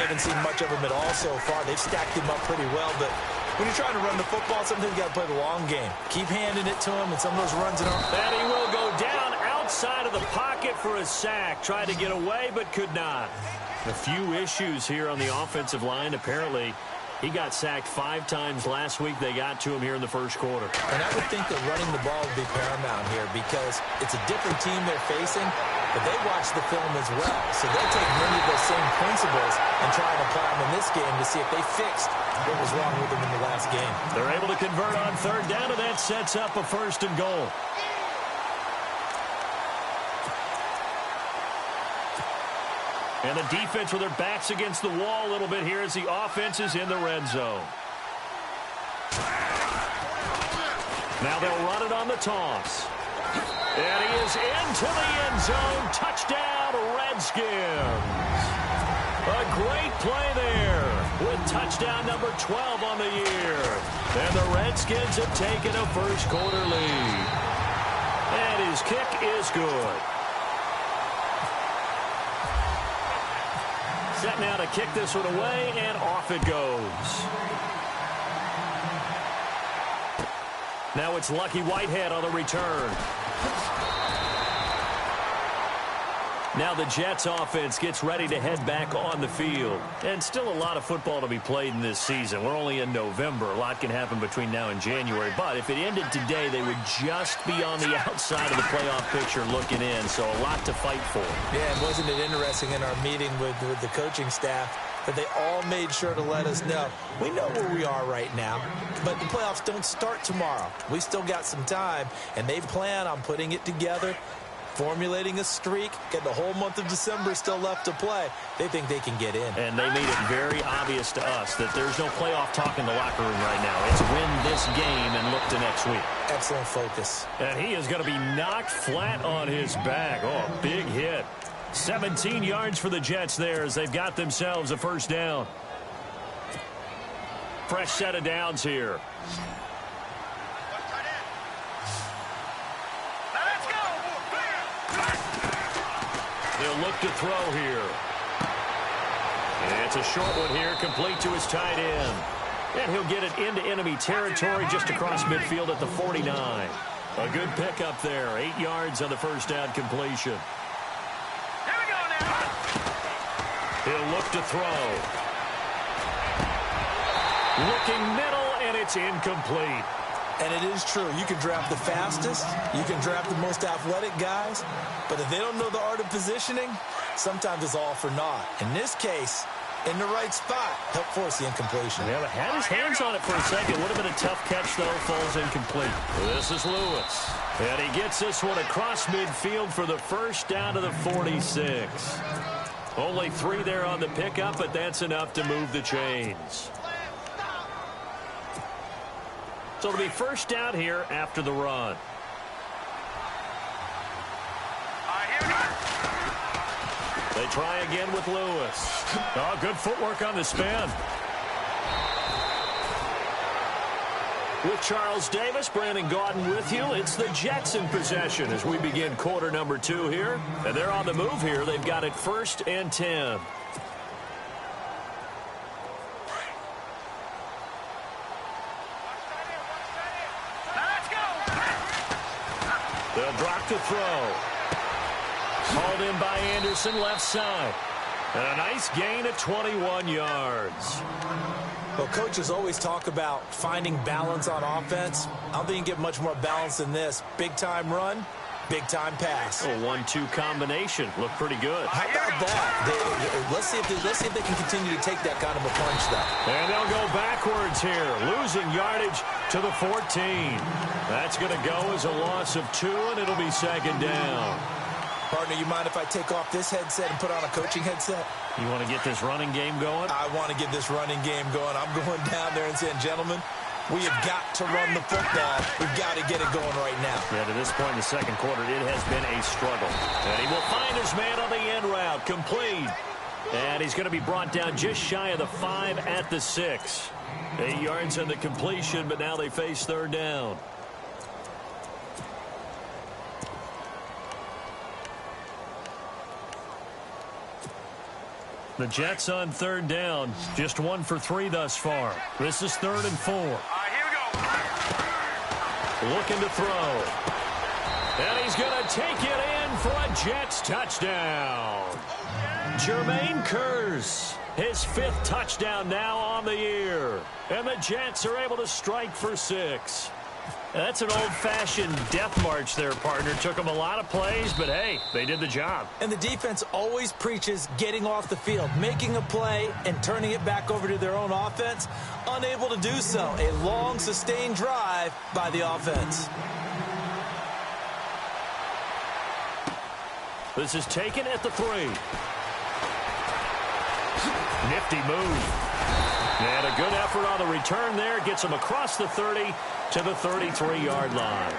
haven't seen much of him at all so far. They've stacked him up pretty well, but when you're trying to run the football, sometimes you got to play the long game. Keep handing it to him, and some of those runs in our... And he will go down outside of the pocket for a sack. Tried to get away, but could not. A few issues here on the offensive line. Apparently, he got sacked 5 times last week. They got to him here in the first quarter. And I would think that running the ball would be paramount here because it's a different team they're facing, but they watch the film as well. So they'll take many of those same principles and try to apply them in this game to see if they fixed what was wrong with them in the last game. They're able to convert on third down, and that sets up a 1st and goal. And the defense with their backs against the wall a little bit here as the offense is in the red zone. Now they'll run it on the toss. And he is into the end zone. Touchdown, Redskins. A great play there with touchdown number 12 on the year. And the Redskins have taken a first quarter lead. And his kick is good. Set now to kick this one away, and off it goes. Now it's Lucky Whitehead on the return. Now the Jets offense gets ready to head back on the field. And still a lot of football to be played in this season. We're only in November. A lot can happen between now and January. But if it ended today, they would just be on the outside of the playoff picture looking in. So a lot to fight for. Yeah, and wasn't it interesting in our meeting with the coaching staff that they all made sure to let us know. We know where we are right now, but the playoffs don't start tomorrow. We still got some time, and they plan on putting it together, formulating a streak, get the whole month of December still left to play. They think they can get in. And they made it very obvious to us that there's no playoff talk in the locker room right now. It's win this game and look to next week. Excellent focus. And he is going to be knocked flat on his back. Oh, big hit. 17 yards for the Jets there as they've got themselves a first down. Fresh set of downs here. They'll look to throw here. And it's a short one here, complete to his tight end. And he'll get it into enemy territory just across midfield at the 49. A good pickup there. 8 yards on the first down completion. Here we go now. He'll look to throw. Looking middle, and it's incomplete. And it is true. You can draft the fastest. You can draft the most athletic guys. But if they don't know the art of positioning, sometimes it's all for naught. In this case, in the right spot, help force the incompletion. Yeah, but had his hands on it for a second. Would have been a tough catch, though. Falls incomplete. This is Lewis. And he gets this one across midfield for the first down to the 46. Only 3 there on the pickup, but that's enough to move the chains. So it'll be first down here after the run. They try again with Lewis. Oh, good footwork on the spin. With Charles Davis, Brandon Gaudin with you. It's the Jets in possession as we begin quarter number 2 here. And they're on the move here. They've got it 1st and 10. They'll drop to throw. Hauled in by Anderson, left side. And a nice gain of 21 yards. Well, coaches always talk about finding balance on offense. I don't think you get much more balance than this. Big-time run, big-time pass. A 1-2 combination. Looked pretty good. How about that? Let's see if they can continue to take that kind of a punch, though. And they'll go backwards here, losing yardage to the 14. That's going to go as a loss of 2, and it'll be 2nd down. Partner, you mind if I take off this headset and put on a coaching headset? You want to get this running game going? I want to get this running game going. I'm going down there and saying, gentlemen, we have got to run the football. We've got to get it going right now. Yeah, to this point in the second quarter, it has been a struggle. And he will find his man on the end route, complete. And he's going to be brought down just shy of the 5 at the 6. 8 yards on the completion, but now they face 3rd down. The Jets on third down. Just 1 for 3 thus far. This is 3rd and 4. All right, here we go. Looking to throw. And he's going to take it in for a Jets touchdown. Jermaine Kearse, his 5th touchdown now on the year. And the Jets are able to strike for 6. That's an old-fashioned death march there, partner. Took them a lot of plays, but, hey, they did the job. And the defense always preaches getting off the field, making a play, and turning it back over to their own offense. Unable to do so. A long, sustained drive by the offense. This is taken at the 3. Nifty move. And a good effort on the return there. Gets him across the 30 to the 33-yard line.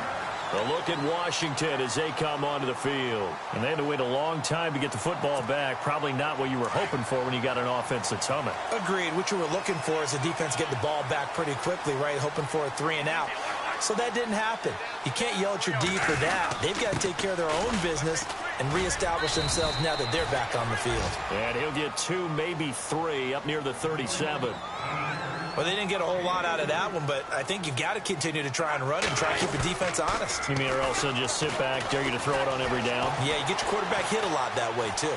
A look at Washington as they come onto the field. And they had to wait a long time to get the football back. Probably not what you were hoping for when you got an offense that's humming. Agreed. What you were looking for is the defense get the ball back pretty quickly, right? Hoping for a 3 and out. So that didn't happen. You can't yell at your D for that. They've got to take care of their own business and reestablish themselves now that they're back on the field. And he'll get 2, maybe 3 up near the 37. Well, they didn't get a whole lot out of that one, but I think you got to continue to try and run and try to keep the defense honest. You mean or else they'll just sit back, dare you to throw it on every down? Yeah, you get your quarterback hit a lot that way, too.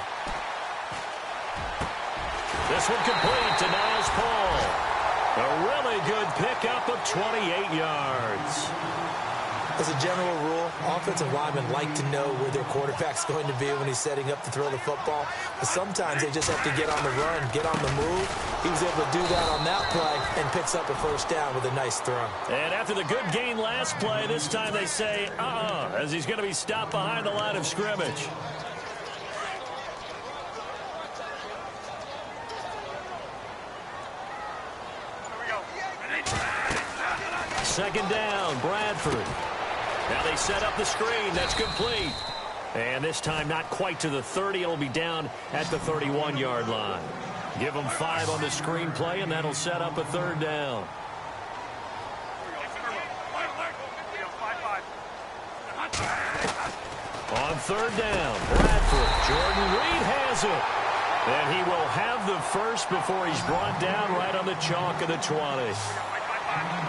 This one complete to Niles Paul. A really good pickup of 28 yards. As a general rule, offensive linemen like to know where their quarterback's going to be when he's setting up to throw the football. But sometimes they just have to get on the run, get on the move. He was able to do that on that play and picks up a first down with a nice throw. And after the good gain last play, this time they say, as he's going to be stopped behind the line of scrimmage. Second down, Bradford. Now they set up the screen. That's complete. And this time not quite to the 30. It'll be down at the 31-yard line. Give them 5 on the screen play, and that'll set up a 3rd down. On 3rd down, Bradford. Jordan Reed has it. And he will have the first before he's brought down right on the chalk of the 20.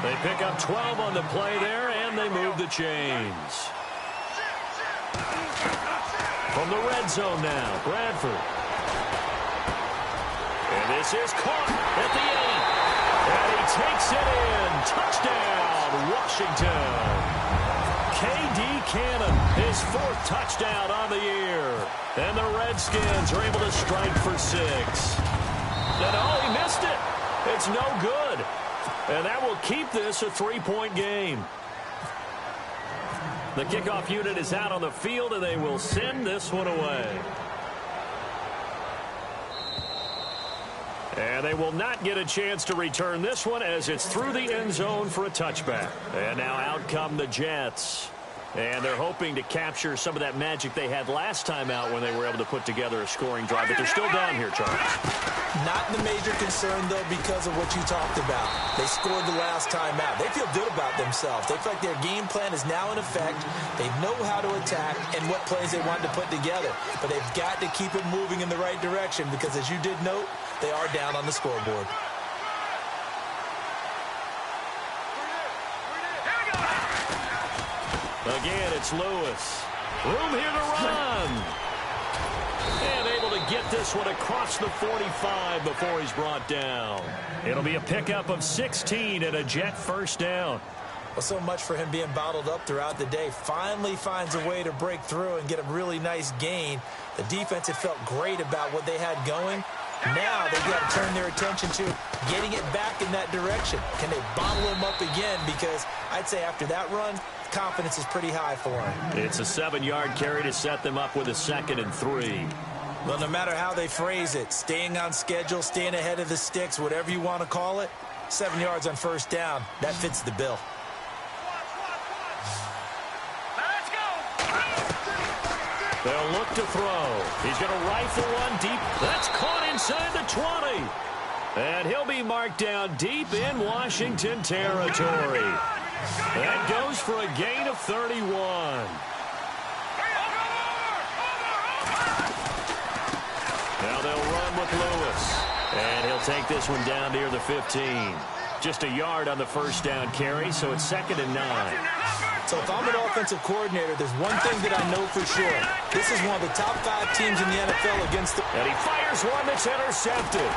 They pick up 12 on the play there, and they move the chains. From the red zone now, Bradford. And this is caught at the 8. And he takes it in. Touchdown, Washington. K.D. Cannon, his 4th touchdown on the year. And the Redskins are able to strike for 6. And he missed it. It's no good. And that will keep this a 3-point game. The kickoff unit is out on the field, and they will send this one away. And they will not get a chance to return this one as it's through the end zone for a touchback. And now out come the Jets. And they're hoping to capture some of that magic they had last time out when they were able to put together a scoring drive. But they're still down here, Charles. Not the major concern, though, because of what you talked about. They scored the last time out. They feel good about themselves. They feel like their game plan is now in effect. They know how to attack and what plays they want to put together. But they've got to keep it moving in the right direction because, as you did note, they are down on the scoreboard. Again, it's Lewis. Room here to run. And able to get this one across the 45 before he's brought down. It'll be a pickup of 16 and a Jet first down. Well, so much for him being bottled up throughout the day. Finally finds a way to break through and get a really nice gain. The defense had felt great about what they had going. Now they've got to turn their attention to getting it back in that direction. Can they bottle him up again? Because I'd say after that run, confidence is pretty high for him. It's a 7-yard carry to set them up with a 2nd and 3. Well, no matter how they phrase it, staying on schedule, staying ahead of the sticks, whatever you want to call it, 7 yards on first down, that fits the bill. They'll look to throw. He's going to rifle one deep. That's caught inside the 20. And he'll be marked down deep in Washington territory. That goes for a gain of 31. Now they'll run with Lewis. And he'll take this one down near the 15. Just a yard on the first down carry, so it's 2nd and 9. So if I'm an offensive coordinator, there's one thing that I know for sure. This is one of the top 5 teams in the NFL against the... And he fires one that's intercepted.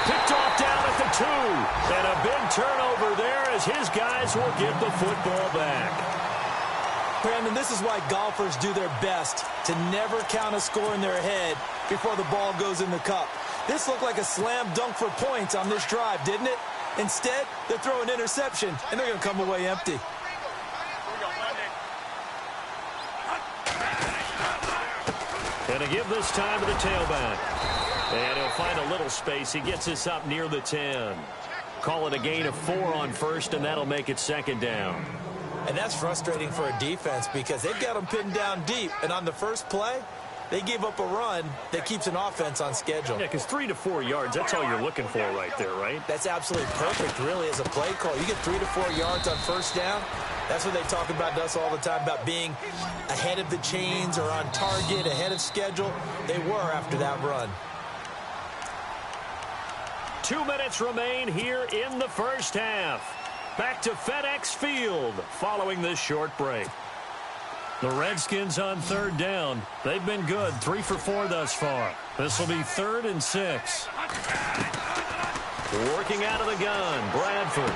Picked off down at the 2. And a big turnover there as his guys will get the football back. Brandon, this is why golfers do their best to never count a score in their head before the ball goes in the cup. This looked like a slam dunk for points on this drive, didn't it? Instead, they're throwing interception, and they're going to come away empty. And to give this time to the tailback. And he'll find a little space. He gets this up near the 10. Call it a gain of 4 on first, and that'll make it 2nd down. And that's frustrating for a defense because they've got them pinned down deep. And on the first play, they gave up a run that keeps an offense on schedule. Yeah, because 3 to 4 yards, that's all you're looking for right there, right? That's absolutely perfect, really, as a play call. You get 3 to 4 yards on first down. That's what they talk about to us all the time, about being ahead of the chains or on target, ahead of schedule. They were after that run. 2 minutes remain here in the first half. Back to FedEx Field following this short break. The Redskins on 3rd down. They've been good, 3 for 4 thus far. This will be 3rd and 6. Working out of the gun, Bradford.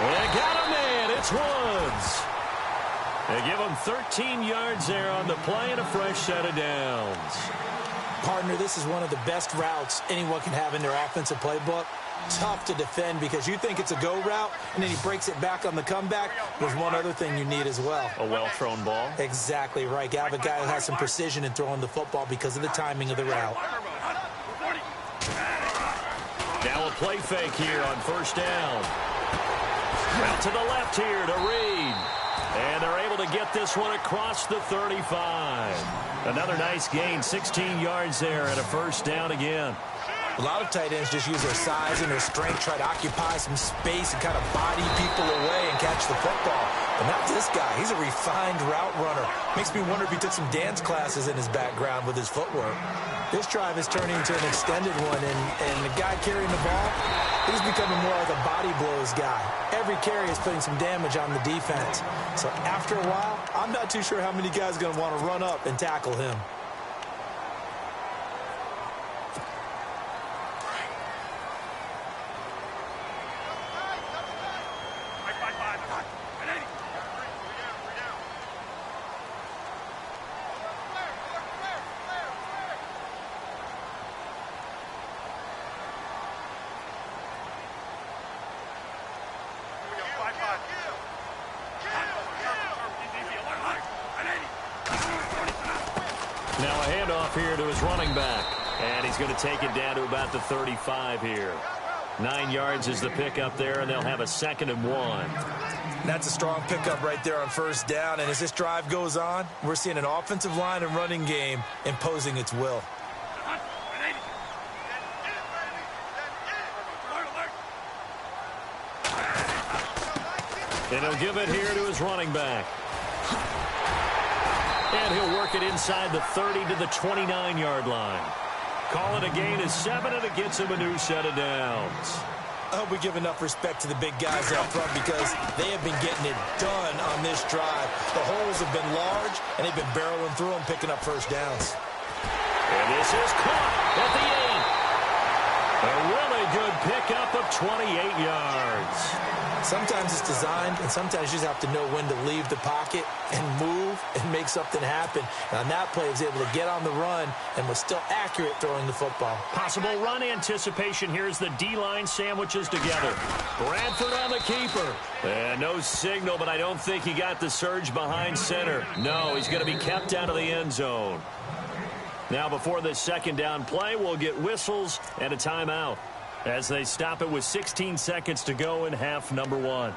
They got him in. It's Woods. They give him 13 yards there on the play and a fresh set of downs. Partner, this is one of the best routes anyone can have in their offensive playbook. Tough to defend because you think it's a go route, and then he breaks it back on the comeback. There's one other thing you need as well. A well-thrown ball? Exactly right. You have a guy who has some precision in throwing the football because of the timing of the route. Now a play fake here on first down. Out to the left here to Reed. And they're able to get this one across the 35. Another nice gain, 16 yards there and a first down again. A lot of tight ends just use their size and their strength, try to occupy some space and kind of body people away and catch the football. But not this guy. He's a refined route runner. Makes me wonder if he took some dance classes in his background with his footwork. This drive is turning into an extended one, and the guy carrying the ball, he's becoming more like a body blows guy. Every carry is putting some damage on the defense. So after a while, I'm not too sure how many guys are going to want to run up and tackle him. Now a handoff here to his running back. And he's going to take it down to about the 35 here. 9 yards is the pickup there, and they'll have a 2nd and 1. That's a strong pickup right there on first down. And as this drive goes on, we're seeing an offensive line and running game imposing its will. And he'll give it here to his running back. And he'll work it inside the 30 to the 29-yard line. Call it a gain of 7, and it gets him a new set of downs. I hope we give enough respect to the big guys up front because they have been getting it done on this drive. The holes have been large, and they've been barreling through them, picking up first downs. And this is caught at the 8. A really good pickup of 28 yards. Sometimes it's designed, and sometimes you just have to know when to leave the pocket and move and make something happen. And on that play, he was able to get on the run and was still accurate throwing the football. Possible run anticipation. Here's the D-line sandwiches together. Bradford on the keeper. And no signal, but I don't think he got the surge behind center. No, he's going to be kept out of the end zone. Now, before this 2nd down play, we'll get whistles and a timeout as they stop it with 16 seconds to go in half number 1.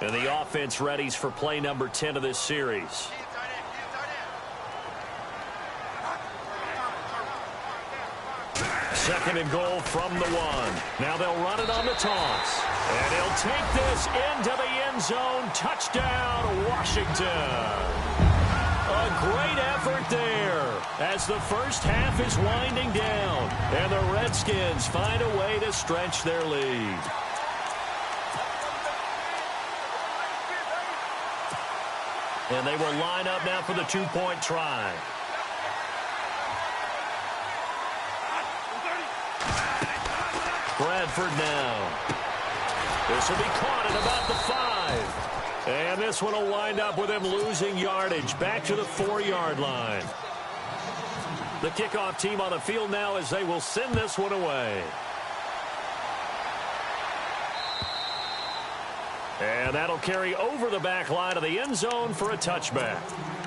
And the offense readies for play number 10 of this series. Second and goal from the 1. Now they'll run it on the toss. And he'll take this into the end zone. Touchdown, Washington. A great effort there as the first half is winding down, and the Redskins find a way to stretch their lead. And they will line up now for the two-point try. Bradford now. This will be caught at about the 5. And this one will wind up with him losing yardage back to the 4-yard line. The kickoff team on the field now as they will send this one away. And that'll carry over the back line of the end zone for a touchback.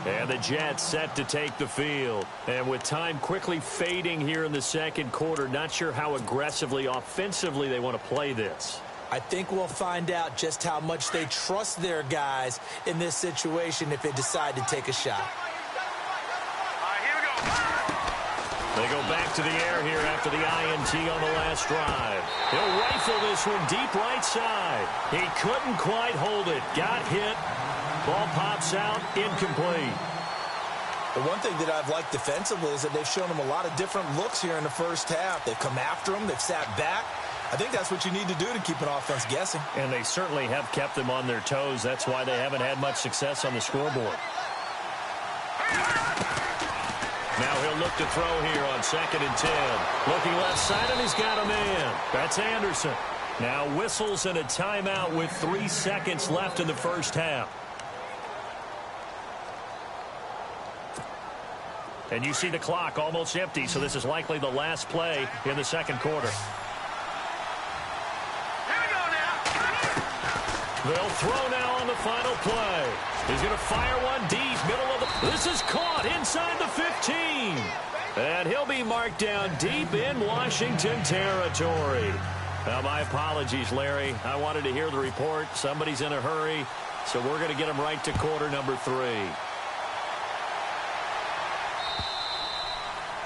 And the Jets set to take the field. And with time quickly fading here in the second quarter, not sure how aggressively, offensively they want to play this. I think we'll find out just how much they trust their guys in this situation if they decide to take a shot. Here we go. They go back to the air here after the INT on the last drive. He'll rifle this one deep right side. He couldn't quite hold it. Got hit. Ball pops out. Incomplete. The one thing that I've liked defensively is that they've shown him a lot of different looks here in the first half. They've come after him. They've sat back. I think that's what you need to do to keep an offense guessing. And they certainly have kept them on their toes. That's why they haven't had much success on the scoreboard. Now he'll look to throw here on 2nd and 10. Looking left side, and he's got a man. That's Anderson. Now whistles and a timeout with 3 seconds left in the first half. And you see the clock almost empty, so this is likely the last play in the second quarter. They'll throw now on the final play. He's going to fire one deep, middle of the... This is caught inside the 15. And he'll be marked down deep in Washington territory. Now, my apologies, Larry. I wanted to hear the report. Somebody's in a hurry, so we're going to get him right to quarter number 3.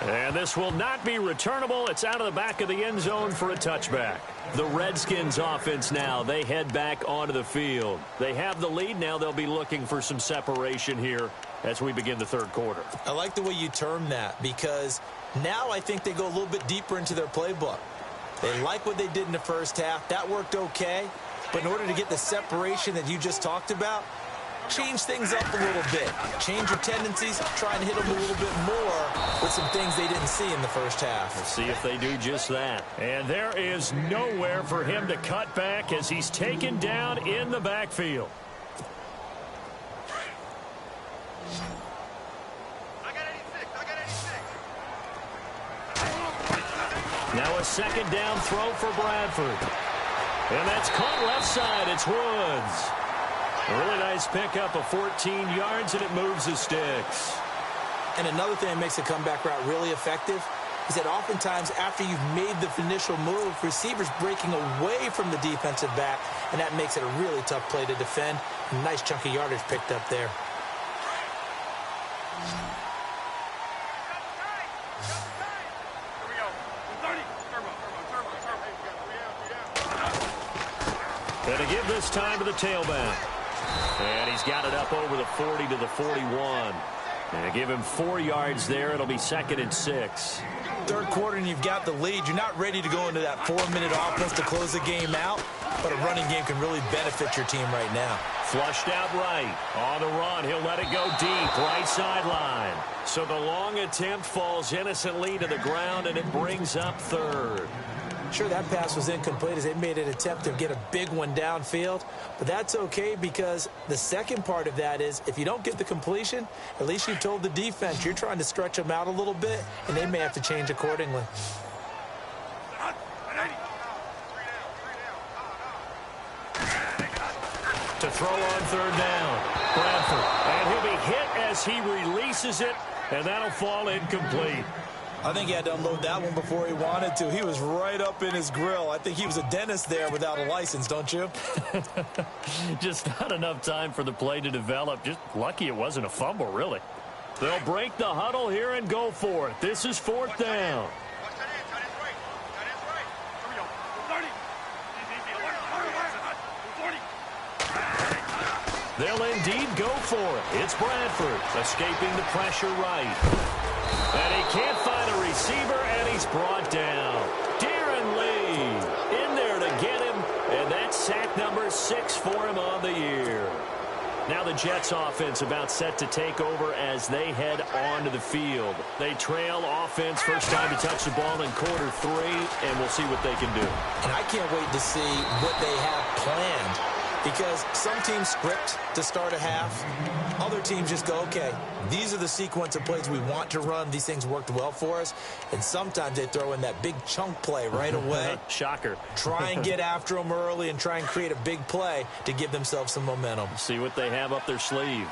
And this will not be returnable. It's out of the back of the end zone for a touchback. The Redskins offense now, they head back onto the field. They have the lead. Now they'll be looking for some separation here as we begin the third quarter. I like the way you term that because now I think they go a little bit deeper into their playbook. They like what they did in the first half. That worked okay. But in order to get the separation that you just talked about, change things up a little bit. Change your tendencies. Try and hit them a little bit more with some things they didn't see in the first half. We'll see if they do just that. And there is nowhere for him to cut back as he's taken down in the backfield. Now a second down throw for Bradford. And that's caught left side. It's Woods. A really nice pickup of 14 yards, and it moves the sticks. And another thing that makes a comeback route really effective is that oftentimes after you've made the initial move, receivers breaking away from the defensive back, and that makes it a really tough play to defend. A nice chunk of yardage picked up there. And to give this time to the tailback. And he's got it up over the 40 to the 41. And to give him 4 yards there, it'll be 2nd and 6. Third quarter and you've got the lead. You're not ready to go into that 4-minute offense to close the game out, but a running game can really benefit your team right now. Flushed out right. On the run, he'll let it go deep, right sideline. So the long attempt falls innocently to the ground, and it brings up third. Sure, that pass was incomplete as they made an attempt to get a big one downfield, but that's okay because the second part of that is if you don't get the completion, at least you've told the defense you're trying to stretch them out a little bit, and they may have to change accordingly. To throw on third down, Bradford, and he'll be hit as he releases it, and that'll fall incomplete. I think he had to unload that one before he wanted to. He was right up in his grill. I think he was a dentist there without a license, don't you? Just not enough time for the play to develop. Just lucky it wasn't a fumble, really. They'll break the huddle here and go for it. This is 4th down. They'll indeed go for it. It's Bradford escaping the pressure right. And he can't find a receiver, and he's brought down. Darren Lee in there to get him, and that's sack number 6 for him on the year. Now the Jets offense about set to take over as they head onto the field. They trail offense, first time to touch the ball in quarter 3, and we'll see what they can do. And I can't wait to see what they have planned, because some teams script to start a half. Other teams just go, okay, these are the sequence of plays we want to run. These things worked well for us. And sometimes they throw in that big chunk play right away. Shocker. Try and get after them early and try and create a big play to give themselves some momentum. See what they have up their sleeve.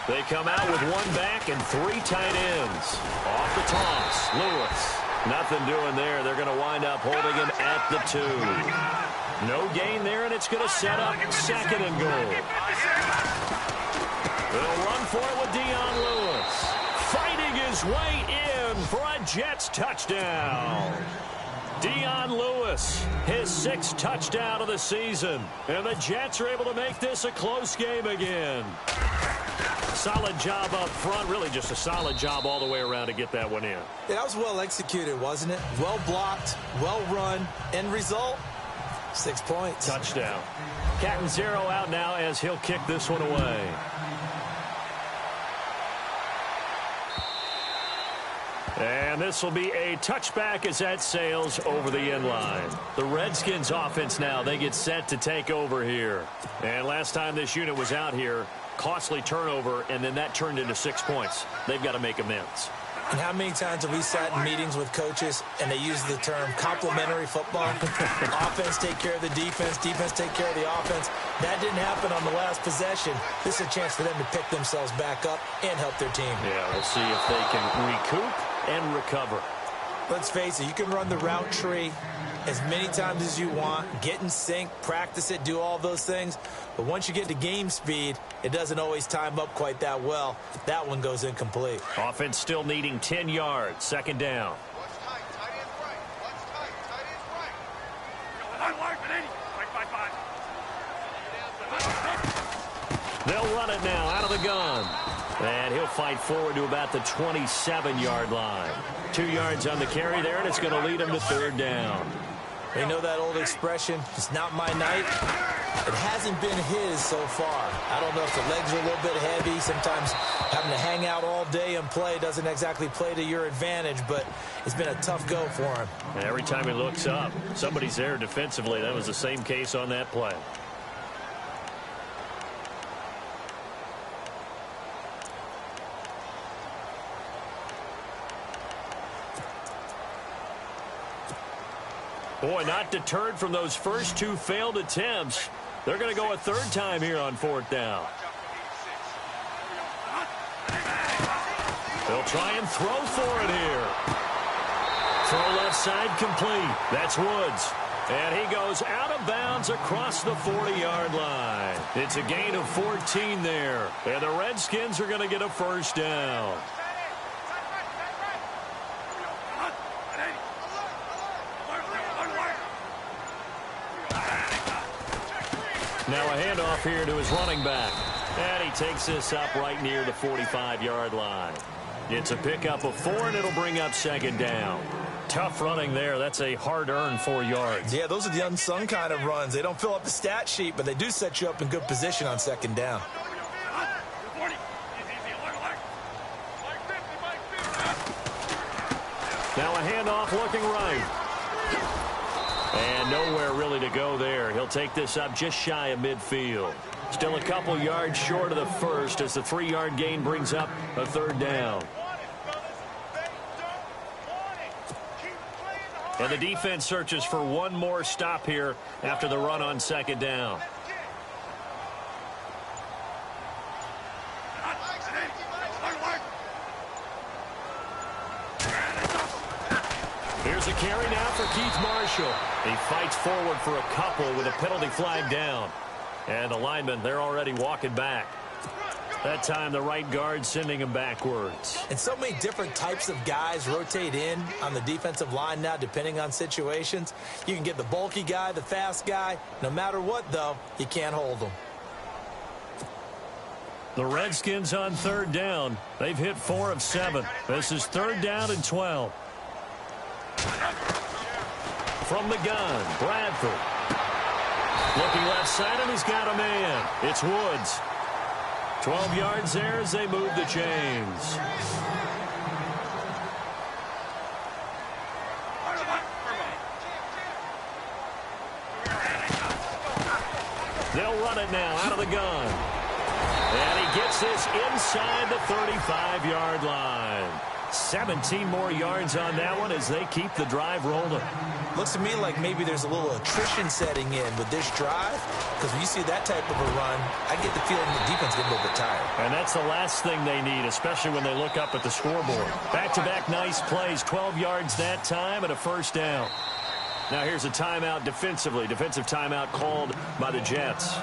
They come out with 1 back and 3 tight ends. Off the toss, Lewis. Nothing doing there. They're going to wind up holding him at the 2. No gain there, and it's going to set up 2nd and goal. They'll run for it with Dion Lewis. Fighting his way in for a Jets touchdown. Dion Lewis, his 6th touchdown of the season. And the Jets are able to make this a close game again. Solid job up front. Really just a solid job all the way around to get that one in. Yeah, that was well executed, wasn't it? Well blocked, well run. End result, 6 points. Touchdown. Catanzaro out now as he'll kick this one away. And this will be a touchback as that sails over the end line. The Redskins offense now, they get set to take over here. And last time this unit was out here, costly turnover, and then that turned into 6 points. They've got to make amends. And how many times have we sat in meetings with coaches and they use the term complementary football? Offense take care of the defense, defense take care of the offense. That didn't happen on the last possession. This is a chance for them to pick themselves back up and help their team. Yeah, we'll see if they can recoup and recover. Let's face it, you can run the route tree as many times as you want, get in sync, practice it, do all those things. But once you get to game speed, it doesn't always time up quite that well. That one goes incomplete. Offense still needing 10 yards, 2nd down. Watch tight, tight ends right. Watch tight, tight ends right. They'll run it now out of the gun. And he'll fight forward to about the 27-yard line. 2 yards on the carry there, and it's going to lead him to 3rd down. You know that old expression, it's not my night? It hasn't been his so far. I don't know if the legs are a little bit heavy. Sometimes having to hang out all day and play doesn't exactly play to your advantage, but it's been a tough go for him. And every time he looks up, somebody's there defensively. That was the same case on that play. Boy, not deterred from those first 2 failed attempts. They're going to go a 3rd time here on 4th down. They'll try and throw for it here. Throw left side complete. That's Woods. And he goes out of bounds across the 40-yard line. It's a gain of 14 there. And the Redskins are going to get a 1st down. Now a handoff here to his running back. And he takes this up right near the 45-yard line. It's a pickup of 4, and it'll bring up 2nd down. Tough running there. That's a hard-earned 4 yards. Yeah, those are the unsung kind of runs. They don't fill up the stat sheet, but they do set you up in good position on 2nd down. Now a handoff looking right. And nowhere really to go there. He'll take this up just shy of midfield. Still a couple yards short of the 1st as the 3-yard gain brings up a 3rd down. And the defense searches for one more stop here after the run on 2nd down. Here's a carry now for Keith Marshall. He fights forward for a couple with a penalty flag down. And the linemen, they're already walking back. That time the right guard sending him backwards. And so many different types of guys rotate in on the defensive line now depending on situations. You can get the bulky guy, the fast guy. No matter what, though, you can't hold them. The Redskins on third down. They've hit 4 of 7. This is third down and 12. From the gun, Bradford. Looking left side, and he's got a man. It's Woods. 12 yards there as they move the chains. They'll run it now out of the gun. And he gets this inside the 35-yard line. 17 more yards on that one as they keep the drive rolling. Looks to me like maybe there's a little attrition setting in with this drive, because when you see that type of a run, I get the feeling the defense getting a little bit tired. And that's the last thing they need, especially when they look up at the scoreboard. Back-to-back nice plays, 12 yards that time and a first down. Now here's a timeout defensively. Defensive timeout called by the Jets.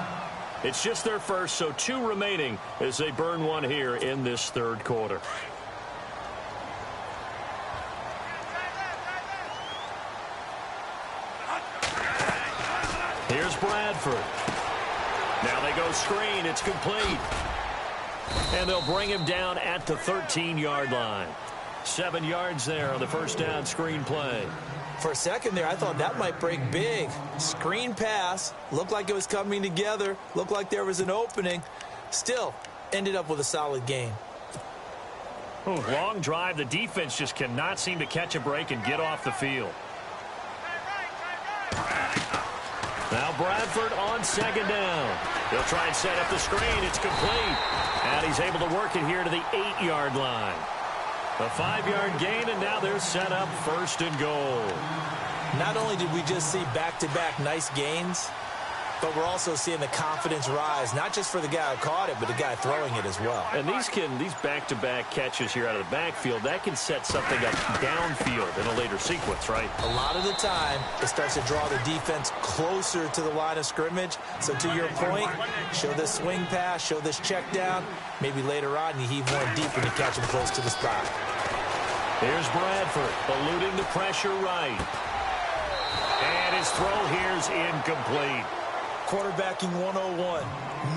It's just their first, so 2 remaining as they burn one here in this third quarter. Here's Bradford. Now they go screen. It's complete. And they'll bring him down at the 13-yard line. 7 yards there on the first down screen play. For a second there, I thought that might break big. Screen pass. Looked like it was coming together. Looked like there was an opening. Still, ended up with a solid game. Ooh, long drive. The defense just cannot seem to catch a break and get off the field. Now Bradford on second down. He'll try and set up the screen. It's complete. And he's able to work it here to the 8-yard line. A 5-yard gain, and now they're set up first and goal. Not only did we just see back-to-back nice gains, but we're also seeing the confidence rise, not just for the guy who caught it, but the guy throwing it as well. And these back-to-back catches here out of the backfield, that can set something up downfield in a later sequence, right? A lot of the time, it starts to draw the defense closer to the line of scrimmage. So to your point, show this swing pass, show this check down. Maybe later on, you heave one deep when you catch him close to the spot. Here's Bradford, eluding the pressure right. And his throw here's incomplete. Quarterbacking 101.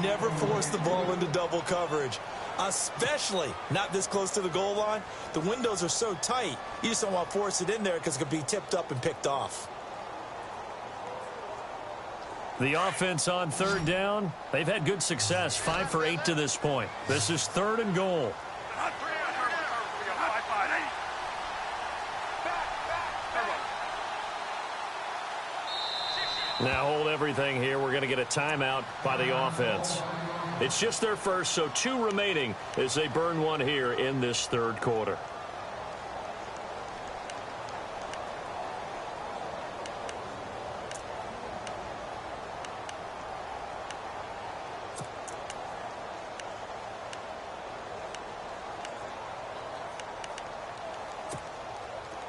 Never force the ball into double coverage, especially not this close to the goal line. The windows are so tight, you just don't want to force it in there because it could be tipped up and picked off. The offense on third down, they've had good success, 5 for 8 to this point. This is third and goal. Now hold everything here. We're going to get a timeout by the offense. It's just their first, so 2 remaining as they burn one here in this third quarter.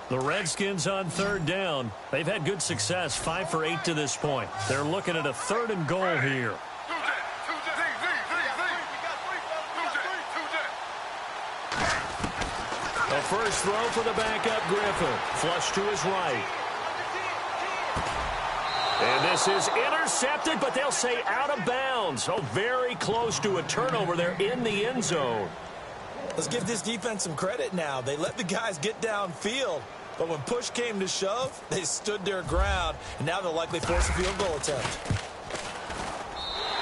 The Redskins on third down. They've had good success, 5 for 8 to this point. They're looking at a third and goal here. A first throw for the backup Griffin. Flush to his right. And this is intercepted, but they'll say out of bounds. Oh, very close to a turnover there in the end zone. Let's give this defense some credit now. They let the guys get downfield, but when push came to shove, they stood their ground, and now they'll likely force a field goal attempt.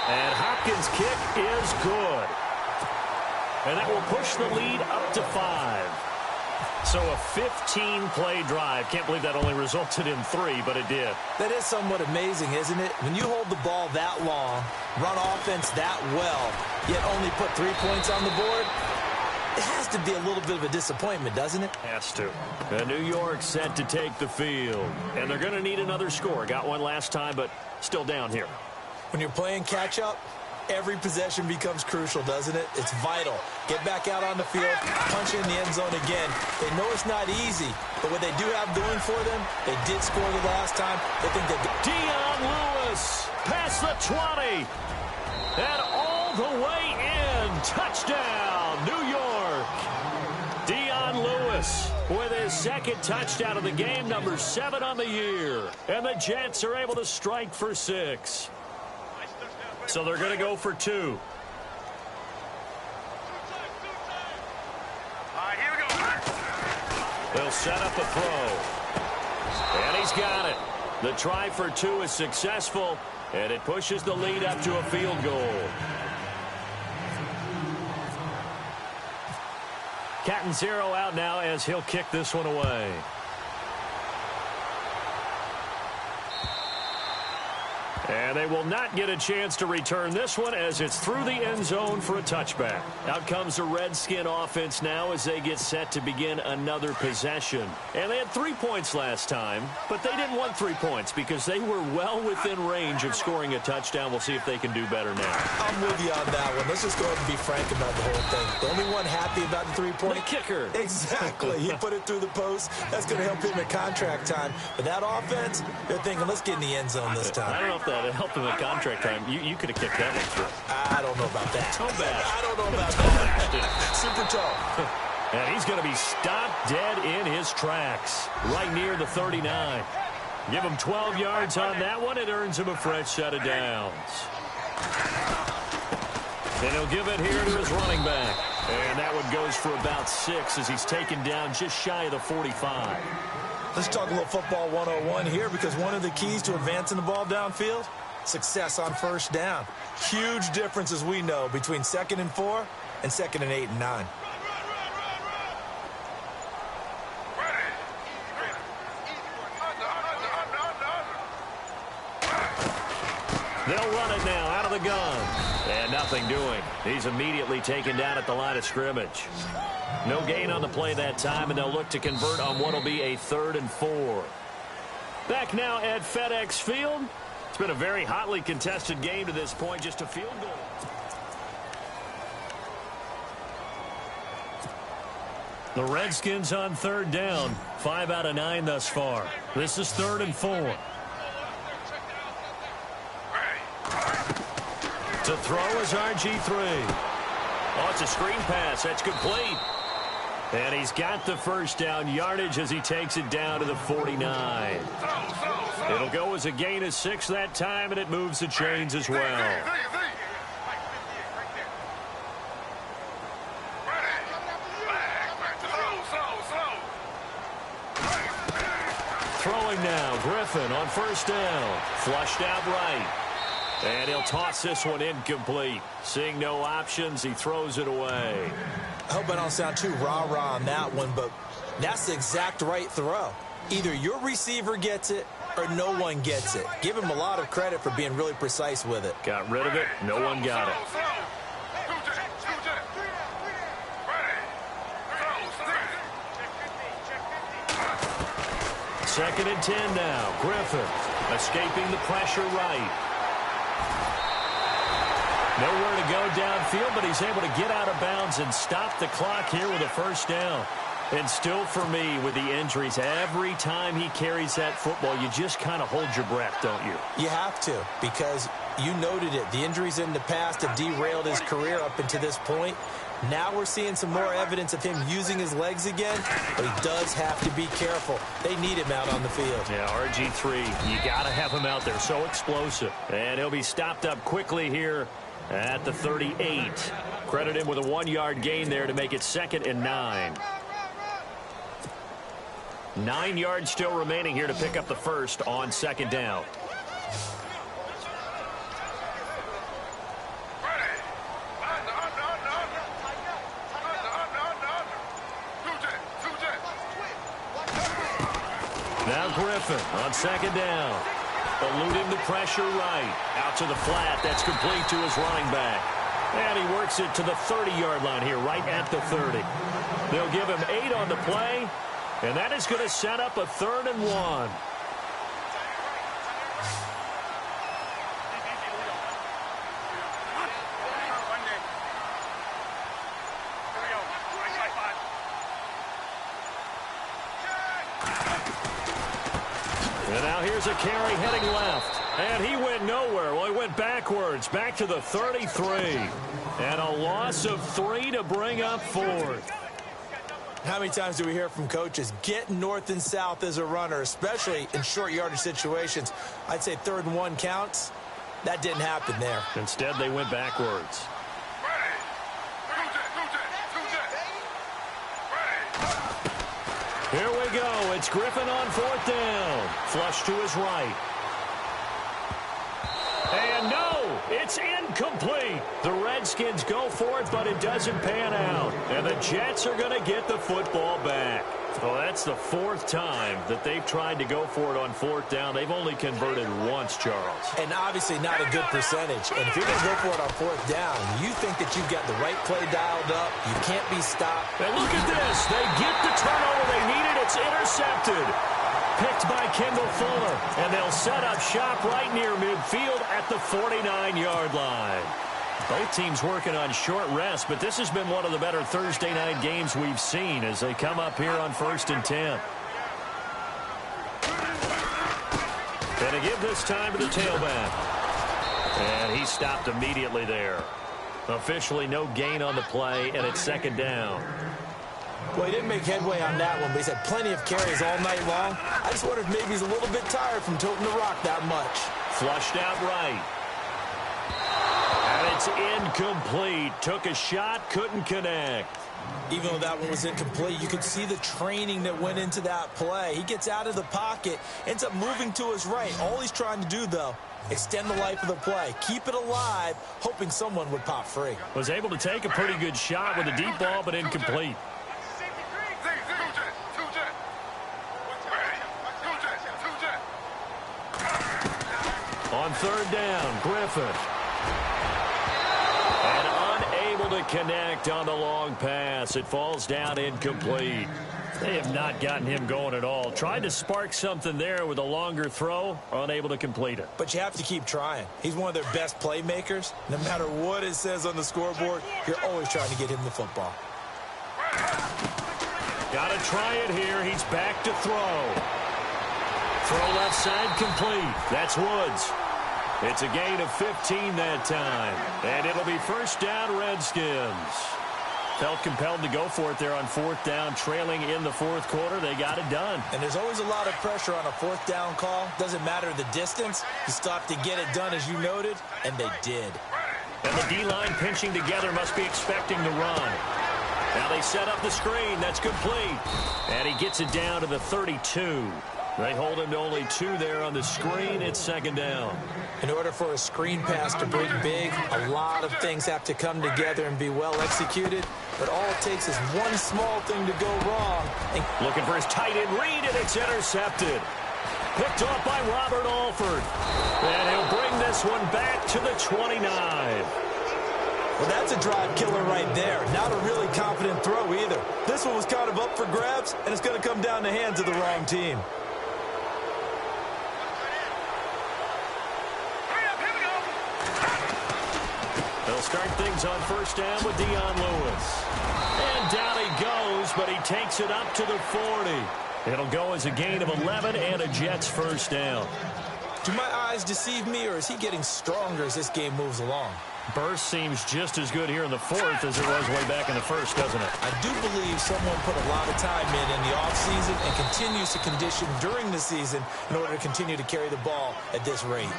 And Hopkins' kick is good. And that will push the lead up to 5. So a 15-play drive. Can't believe that only resulted in 3, but it did. That is somewhat amazing, isn't it? When you hold the ball that long, run offense that well, yet only put 3 points on the board, it has to be a little bit of a disappointment, doesn't it? Has to. And New York set to take the field. And they're going to need another score. Got one last time, but still down here. When you're playing catch-up, every possession becomes crucial, doesn't it? It's vital. Get back out on the field, punch in the end zone again. They know it's not easy, but what they do have going for them, they did score the last time. They think they did. Dion Lewis past the 20. And all the way in. Touchdown, New York. Dion Lewis with his second touchdown of the game, number 7 on the year. And the Jets are able to strike for 6. So they're going to go for 2. They'll set up a throw. And he's got it. The try for two is successful, and it pushes the lead up to a field goal. Cat and zero out now as he'll kick this one away. And they will not get a chance to return this one as it's through the end zone for a touchback. Out comes the Redskin offense now as they get set to begin another possession. And they had 3 points last time, but they didn't want 3 points because they were well within range of scoring a touchdown. We'll see if they can do better now. I'm with you on that one. Let's just go ahead and be frank about the whole thing. The only one happy about the 3-point? The kicker. Exactly. He put it through the post. That's going to help him at contract time. But that offense, they're thinking, let's get in the end zone this time. I don't know if that helped him at contract time. You could have kicked that one through. I don't know about that. Toe bash. I don't know about that. Super tall. And he's going to be stopped dead in his tracks, right near the 39. Give him 12 yards on that one. It earns him a fresh set of downs. And he'll give it here to his running back. And that one goes for about 6 as he's taken down just shy of the 45. Let's talk a little football 101 here because one of the keys to advancing the ball downfield, success on first down. Huge difference, as we know, between 2nd and 4 and 2nd and 8 and 9. They'll run it now out of the gun. And nothing doing. He's immediately taken down at the line of scrimmage. No gain on the play that time, and they'll look to convert on what will be a 3rd and 4. Back now at FedEx Field. It's been a very hotly contested game to this point, just a field goal. The Redskins on 3rd down. 5 out of 9 thus far. This is 3rd and 4. To throw is RG3. Oh, it's a screen pass. That's complete. And he's got the first down yardage as he takes it down to the 49. It'll go as a gain of 6 that time, and it moves the chains as well. Throwing now, Griffin on first down. Flushed out right. And he'll toss this one incomplete. Seeing no options, he throws it away. I hope I don't sound too rah-rah on that one, but that's the exact right throw. Either your receiver gets it or no one gets it. Give him a lot of credit for being really precise with it. Got rid of it. No one got it. 2nd and 10 now. Griffin escaping the pressure right. Nowhere to go downfield, but he's able to get out of bounds and stop the clock here with a first down. And still for me, with the injuries, every time he carries that football, you just kind of hold your breath, don't you? You have to, because you noted it. The injuries in the past have derailed his career up until this point. Now we're seeing some more evidence of him using his legs again, but he does have to be careful. They need him out on the field. Yeah, RG3, you got to have him out there. So explosive. And he'll be stopped up quickly here at the 38. Credit him with a 1-yard gain there to make it 2nd and 9. 9 yards still remaining here to pick up the first on 2nd down. Now Griffin on 2nd down. Eluding the pressure right. Out to the flat. That's complete to his running back. And he works it to the 30-yard line here, right at the 30. They'll give him 8 on the play. And that is going to set up a 3rd and 1. And now here's a carry heading left. And he went nowhere. Well, he went backwards, back to the 33. And a loss of 3 to bring up 4th. How many times do we hear from coaches, get north and south as a runner, especially in short yardage situations? I'd say 3rd and 1 counts. That didn't happen there. Instead, they went backwards. Here we go. It's Griffin on 4th down. Flush to his right. And no, it's incomplete. The Redskins go for it, but it doesn't pan out. And the Jets are going to get the football back. So that's the 4th time that they've tried to go for it on 4th down. They've only converted once, Charles. And obviously not a good percentage. And if you're going to go for it on 4th down, you think that you've got the right play dialed up. You can't be stopped. And look at this. They get the turnover they needed. It's intercepted. Picked by Kendall Fuller. And they'll set up shop right near midfield at the 49-yard line. Both teams working on short rest, but this has been one of the better Thursday night games we've seen as they come up here on 1st and 10. Going to give this time to the tailback. And he stopped immediately there. Officially no gain on the play, and it's 2nd down. Well, he didn't make headway on that one, but he's had plenty of carries all night long. I just wondered if maybe he's a little bit tired from toting the rock that much. Flushed out right. And it's incomplete. Took a shot, couldn't connect. Even though that one was incomplete, you could see the training that went into that play. He gets out of the pocket, ends up moving to his right. All he's trying to do, though, extend the life of the play. Keep it alive, hoping someone would pop free. Was able to take a pretty good shot with a deep ball, but incomplete. On 3rd down, Griffin. And unable to connect on the long pass. It falls down incomplete. They have not gotten him going at all. Tried to spark something there with a longer throw, unable to complete it. But you have to keep trying. He's one of their best playmakers. No matter what it says on the scoreboard, you're always trying to get him the football. Got to try it here. He's back to throw. Throw left side complete. That's Woods. It's a gain of 15 that time. And it'll be 1st down, Redskins. Felt compelled to go for it there on 4th down, trailing in the 4th quarter. They got it done. And there's always a lot of pressure on a 4th down call. Doesn't matter the distance. You stop to get it done, as you noted, and they did. And the D-line pinching together must be expecting the run. Now they set up the screen. That's complete. And he gets it down to the 32. They hold him to only 2 there on the screen. It's 2nd down. In order for a screen pass to break big, a lot of things have to come together and be well executed. But all it takes is one small thing to go wrong. Looking for his tight end read, and it's intercepted. Picked off by Robert Alford. And he'll bring this one back to the 29. Well, that's a drive killer right there. Not a really confident throw either. This one was kind of up for grabs, and it's going to come down the hands of the wrong team. They'll start things on 1st down with Dion Lewis. And down he goes, but he takes it up to the 40. It'll go as a gain of 11 and a Jets 1st down. Do my eyes deceive me, or is he getting stronger as this game moves along? Burst seems just as good here in the 4th as it was way back in the 1st, doesn't it? I do believe someone put a lot of time in the offseason and continues to condition during the season in order to continue to carry the ball at this rate.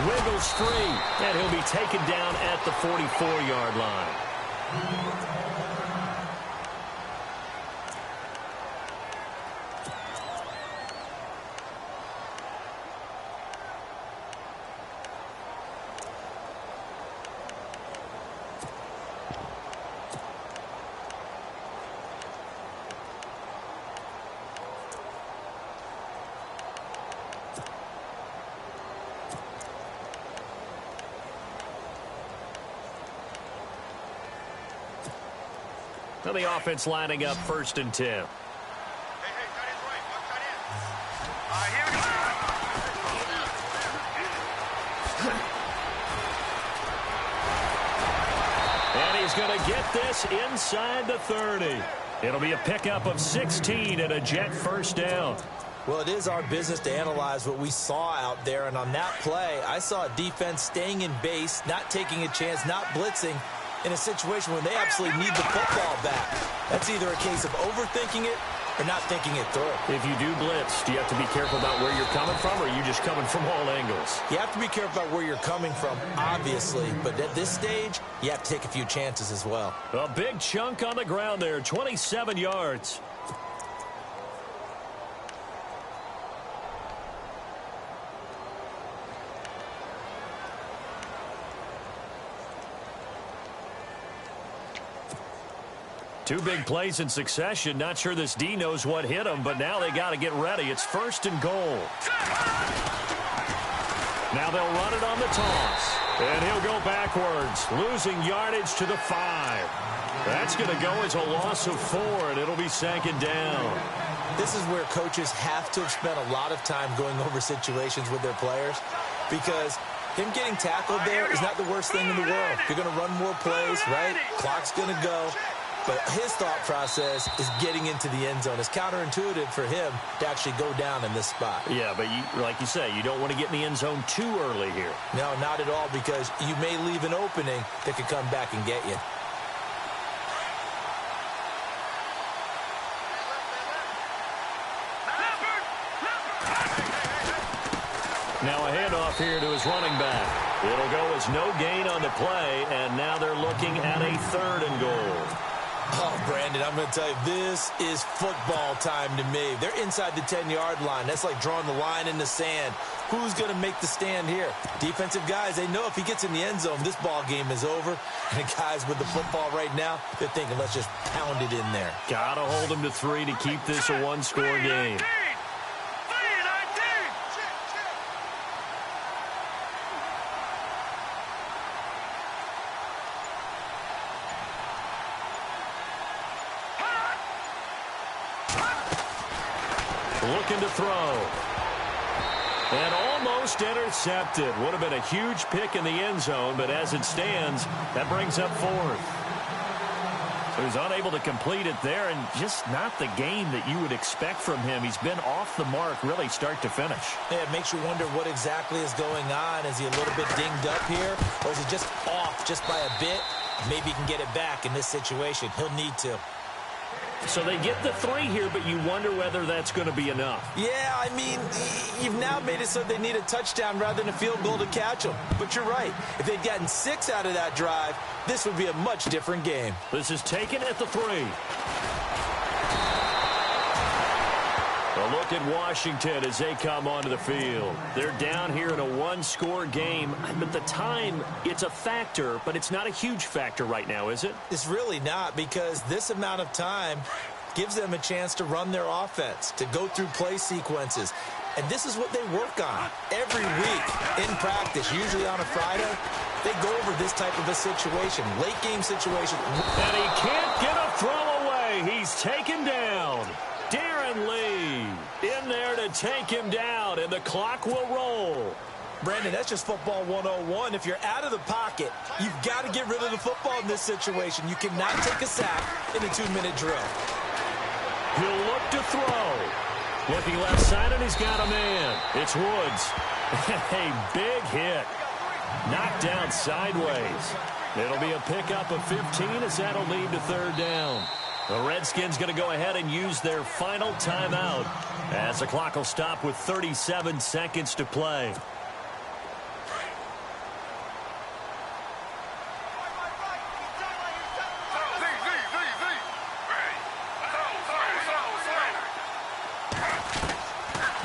Wiggles free, and he'll be taken down at the 44-yard line. Now the offense lining up 1st and 10. Hey, tight end's right. Watch tight end. All right, here we go. And he's going to get this inside the 30. It'll be a pickup of 16 and a Jet first down. Well, it is our business to analyze what we saw out there, and on that play, I saw a defense staying in base, not taking a chance, not blitzing in a situation when they absolutely need the football back. That's either a case of overthinking it or not thinking it through. If you do blitz, do you have to be careful about where you're coming from, or are you just coming from all angles? You have to be careful about where you're coming from, obviously, but at this stage, you have to take a few chances as well. A big chunk on the ground there, 27 yards. Two big plays in succession. Not sure this D knows what hit him, but now they got to get ready. It's 1st and goal. Now they'll run it on the toss. And he'll go backwards, losing yardage to the 5. That's going to go as a loss of 4, and it'll be 2nd down. This is where coaches have to have spent a lot of time going over situations with their players, because him getting tackled there is not the worst thing in the world. You're going to run more plays, right? Clock's going to go. But his thought process is getting into the end zone. It's counterintuitive for him to actually go down in this spot. Yeah, but like you say, you don't want to get in the end zone too early here. No, not at all, because you may leave an opening that could come back and get you. Now a handoff here to his running back. It'll go as no gain on the play, and now they're looking at a 3rd and goal. Oh, Brandon, I'm going to tell you, this is football time to me. They're inside the 10-yard line. That's like drawing the line in the sand. Who's going to make the stand here? Defensive guys, they know if he gets in the end zone, this ball game is over. And the guys with the football right now, they're thinking, let's just pound it in there. Got to hold them to 3 to keep this a one-score game. Looking to throw. And almost intercepted. Would have been a huge pick in the end zone, but as it stands, that brings up 4th. So he's unable to complete it there, and just not the game that you would expect from him. He's been off the mark, really, start to finish. Yeah, it makes you wonder what exactly is going on. Is he a little bit dinged up here, or is he just off just by a bit? Maybe he can get it back in this situation. He'll need to. So they get the 3 here, but you wonder whether that's going to be enough. Yeah, I mean, you've now made it so they need a touchdown rather than a field goal to catch them. But you're right. If they'd gotten 6 out of that drive, this would be a much different game. This is taken at the 3. A look at Washington as they come onto the field. They're down here in a one-score game. But the time, it's a factor, but it's not a huge factor right now, is it? It's really not, because this amount of time gives them a chance to run their offense, to go through play sequences. And this is what they work on every week in practice, usually on a Friday. They go over this type of a situation, late-game situation. And he can't get a throw away. He's taken down. Darren Lee in there to take him down, and the clock will roll. Brandon, that's just football 101. If you're out of the pocket, you've got to get rid of the football in this situation. You cannot take a sack in a 2-minute drill. He'll look to throw. Looking left side, and he's got a man. It's Woods. A big hit. Knocked down sideways. It'll be a pickup of 15 as that'll lead to 3rd down. The Redskins going to go ahead and use their final timeout as the clock will stop with 37 seconds to play.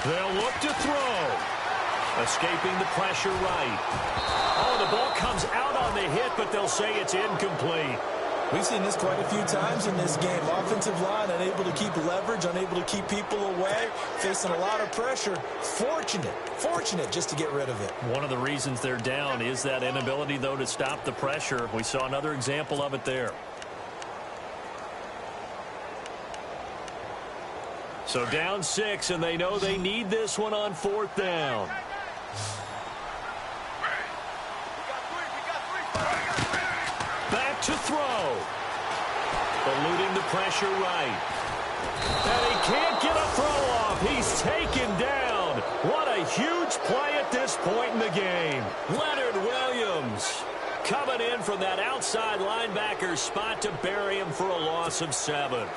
They'll look to throw. Escaping the pressure right. Oh, the ball comes out on the hit, but they'll say it's incomplete. We've seen this quite a few times in this game. Offensive line unable to keep leverage, unable to keep people away, facing a lot of pressure. Fortunate just to get rid of it. One of the reasons they're down is that inability, though, to stop the pressure. We saw another example of it there. So down 6, and they know they need this one on 4th down. Back to throw. eluding the pressure right. And he can't get a throw off. He's taken down. What a huge play at this point in the game. Leonard Williams coming in from that outside linebacker spot to bury him for a loss of 7.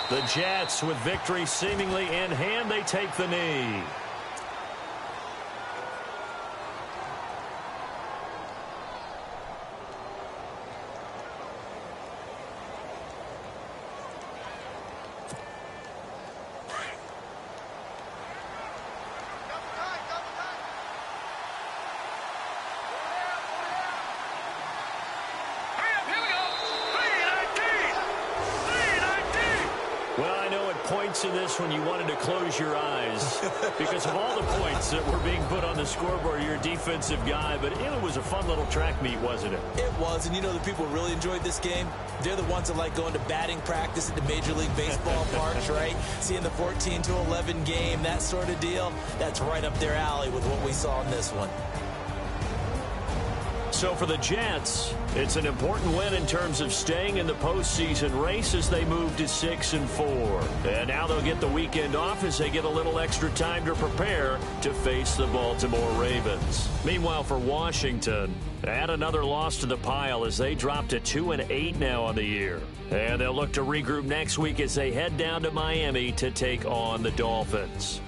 The Jets, with victory seemingly in hand, they take the knee. In this when you wanted to close your eyes because of all the points that were being put on the scoreboard. You're a defensive guy, but it was a fun little track meet, wasn't it? It was, and you know the people who really enjoyed this game? They're the ones that like going to batting practice at the Major League Baseball parks, right? Seeing the 14-11 game, that sort of deal. That's right up their alley with what we saw in this one. So for the Jets, it's an important win in terms of staying in the postseason race as they move to 6-4. And now they'll get the weekend off as they get a little extra time to prepare to face the Baltimore Ravens. Meanwhile, for Washington, add another loss to the pile as they drop to 2-8 now on the year. And they'll look to regroup next week as they head down to Miami to take on the Dolphins.